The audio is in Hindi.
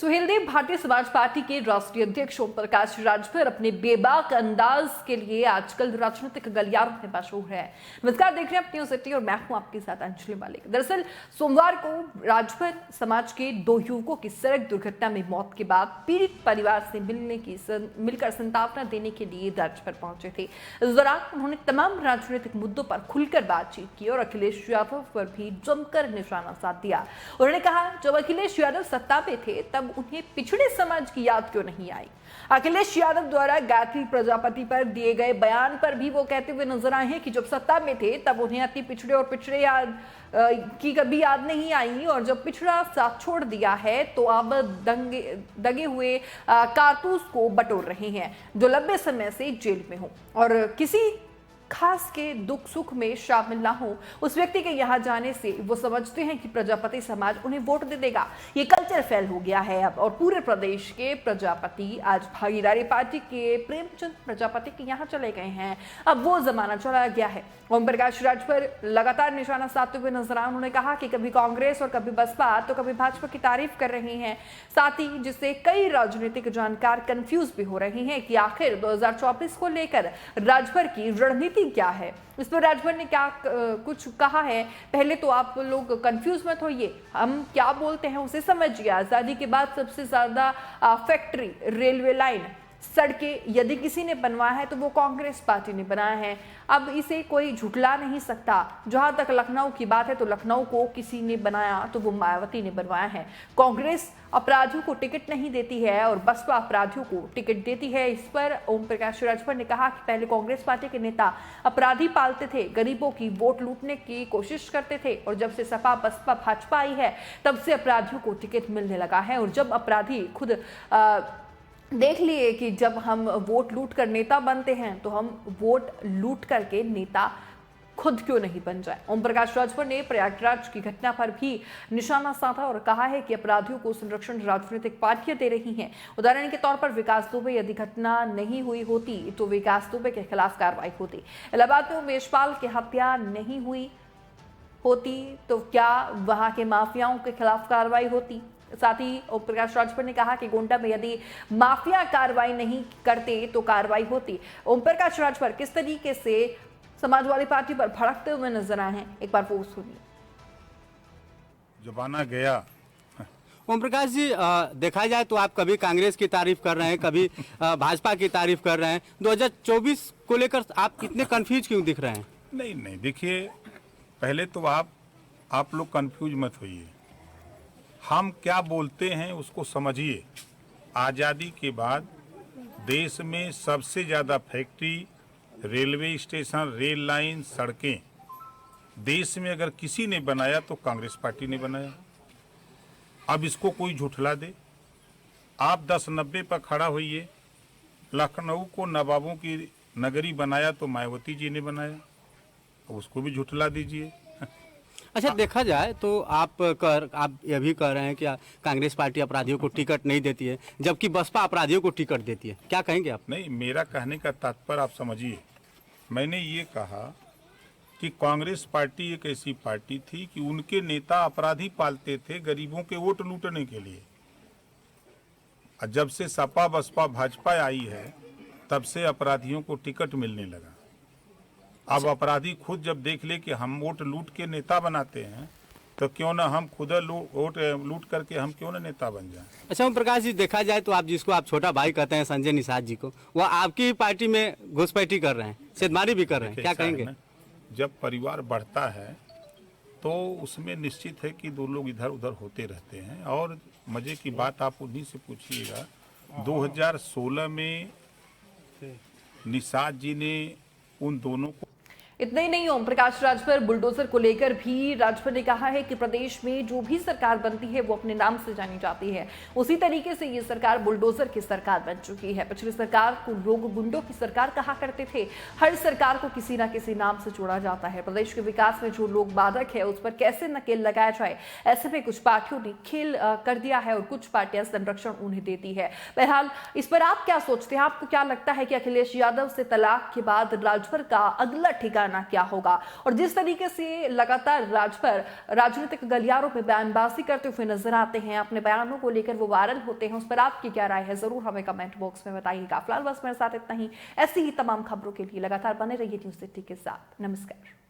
सुहेलदेव भारतीय समाज पार्टी के राष्ट्रीय अध्यक्ष ओम प्रकाश राजभर अपने बेबाक अंदाज के लिए आजकल राजनीतिक गलियारों में मशहूर है। नमस्कार, देख रहे हैं अपनी सिटी और मैं हूं आपके साथ अंजलि मालिक। दरअसल सोमवार को राजभर समाज के दो युवकों की सड़क दुर्घटना में मौत के बाद पीड़ित परिवार से मिलकर संतावना देने के लिए राजभर पहुंचे थे। इस दौरान उन्होंने तमाम राजनीतिक मुद्दों पर खुलकर बातचीत की और अखिलेश यादव पर भी जमकर निशाना साध दिया। उन्होंने कहा, जब अखिलेश यादव सत्ता में थे तब उन्हें पिछड़े समाज की याद क्यों नहीं आई। अखिलेश यादव द्वारा गायत्री प्रजापति पर दिए गए बयान पर भी वो कहते हुए नजर आए हैं कि जब सत्ता में थे तब उन्हें अति पिछड़े और पिछड़े की कभी याद नहीं आई और जब पिछड़ा साथ छोड़ दिया है तो अब दगे हुए कारतूस को बटोर रहे हैं जो लंबे समय से जेल में हो और किसी खास के दुख सुख में शामिल ना हो। उस व्यक्ति के यहाँ जाने से वो समझते हैं कि प्रजापति समाज उन्हें वोट दे देगा। ये कल्चर फेल हो गया है अब और पूरे प्रदेश के प्रजापति आज भागीदारी पार्टी के प्रेमचंद प्रजापति के यहाँ चले गए हैं। अब वो जमाना चला गया है। ओम प्रकाश राजभर लगातार निशाना साधते हुए नजर आए। उन्होंने कहा कि कभी कांग्रेस और कभी बसपा तो कभी भाजपा की तारीफ कर रहे हैं, साथ ही जिससे कई राजनीतिक जानकार कंफ्यूज भी हो रहे हैं कि आखिर 2024 को लेकर राजभर की रणनीति क्या है। इस पर राजभर ने क्या कुछ कहा है, पहले तो आप लोग कंफ्यूज मत होइए, हम क्या बोलते हैं उसे समझिए। आजादी के बाद सबसे ज्यादा फैक्ट्री, रेलवे लाइन, सड़कें यदि किसी ने बनवाया है तो वो कांग्रेस पार्टी ने बनाया है। अब इसे कोई झुठला नहीं सकता। जहां तक लखनऊ की बात है तो लखनऊ को किसी ने बनाया तो वो मायावती ने बनवाया है। कांग्रेस अपराधियों को टिकट नहीं देती है और बसपा अपराधियों को टिकट देती है। इस पर ओम प्रकाश राजभर ने कहा कि पहले कांग्रेस पार्टी के नेता अपराधी पालते थे, गरीबों की वोट लूटने की कोशिश करते थे और जब से सपा बसपा भाजपा आई है तब से अपराधियों को टिकट मिलने लगा है और जब अपराधी खुद देख लिए कि जब हम वोट लूट कर नेता बनते हैं तो हम वोट लूट करके नेता खुद क्यों नहीं बन जाए। ओम प्रकाश राजभर ने प्रयागराज की घटना पर भी निशाना साधा और कहा है कि अपराधियों को संरक्षण राजनीतिक पार्टियां दे रही हैं। उदाहरण के तौर पर विकास दुबे, यदि घटना नहीं हुई होती तो विकास दुबे के खिलाफ कार्रवाई होती। इलाहाबाद में उमेश पाल की हत्या नहीं हुई होती तो क्या वहां के माफियाओं के खिलाफ कार्रवाई होती। साथ ही ओम प्रकाश राजभर ने कहा कि गोंडा में यदि माफिया कार्रवाई नहीं करते तो कार्रवाई होती। ओम प्रकाश राजभर किस तरीके से समाजवादी पार्टी पर भड़कते हुए नजर आए हैं, एक बार वो सुनिए। जमाना गया। ओम प्रकाश जी, देखा जाए तो आप कभी कांग्रेस की तारीफ कर रहे हैं, कभी भाजपा की तारीफ कर रहे हैं। 2024 को लेकर आप कितने कंफ्यूज क्यों दिख रहे हैं? नहीं, देखिए, पहले तो आप लोग कंफ्यूज मत होइए। हम क्या बोलते हैं उसको समझिए। आज़ादी के बाद देश में सबसे ज़्यादा factory, railway station, rail line, सड़कें देश में अगर किसी ने बनाया तो कांग्रेस पार्टी ने बनाया। अब इसको कोई झुठला दे। आप 10-90 पर खड़ा होइए। लखनऊ को नवाबों की नगरी बनाया तो मायावती जी ने बनाया, उसको भी झुठला दीजिए। अच्छा, देखा जाए तो आप ये भी कह रहे हैं कि कांग्रेस पार्टी अपराधियों को टिकट नहीं देती है जबकि बसपा अपराधियों को टिकट देती है, क्या कहेंगे आप? नहीं, मेरा कहने का तात्पर्य आप समझिए। मैंने ये कहा कि कांग्रेस पार्टी एक ऐसी पार्टी थी कि उनके नेता अपराधी पालते थे गरीबों के वोट लूटने के लिए। और जब से सपा बसपा भाजपा आई है तब से अपराधियों को टिकट मिलने लगा। अब अपराधी खुद जब देख ले कि हम वोट लूट के नेता बनाते हैं तो क्यों ना हम खुद वोट लूट करके हम क्यों ना नेता बन जाएं। अच्छा ओम प्रकाश जी, देखा जाए तो आप जिसको आप छोटा भाई कहते हैं संजय निषाद जी को, वो आपकी पार्टी में घुसपैठी कर रहे हैं, सेधमारी भी कर रहे हैं, क्या कहेंगे? जब परिवार बढ़ता है तो उसमें निश्चित है कि दो लोग इधर उधर होते रहते हैं। और मजे की बात आप उन्हीं से पूछिएगा। 2016 में निषाद जी ने उन दोनों को इतना ही नहीं, ओम प्रकाश राजभर बुलडोजर को लेकर भी राजभर ने कहा है कि प्रदेश में जो भी सरकार बनती है वो अपने नाम से जानी जाती है। उसी तरीके से ये सरकार बुलडोजर की सरकार बन चुकी है। पिछली सरकार को लोग गुंडों की सरकार कहा करते थे। हर सरकार को किसी ना किसी नाम से जोड़ा जाता है। प्रदेश के विकास में जो लोग बाधक है उस पर कैसे नकेल लगाया जाए, ऐसे में कुछ पार्टियों ने खेल कर दिया है और कुछ पार्टियां संरक्षण उन्हें देती है। बहरहाल, इस पर आप क्या सोचते हैं? आपको क्या लगता है कि अखिलेश यादव से तलाक के बाद राजभर का अगला ठिकाना जाना क्या होगा। और जिस तरीके से लगातार राजभर राजनीतिक गलियारों में बयानबाजी करते हुए नजर आते हैं, अपने बयानों को लेकर वो वायरल होते हैं, उस पर आपकी क्या राय है जरूर हमें कमेंट बॉक्स में बताइएगा। फिलहाल बस मेरे साथ इतना ही। ऐसी ही तमाम खबरों के लिए लगातार बने रहिए न्यूज़ सिटी के साथ। नमस्कार।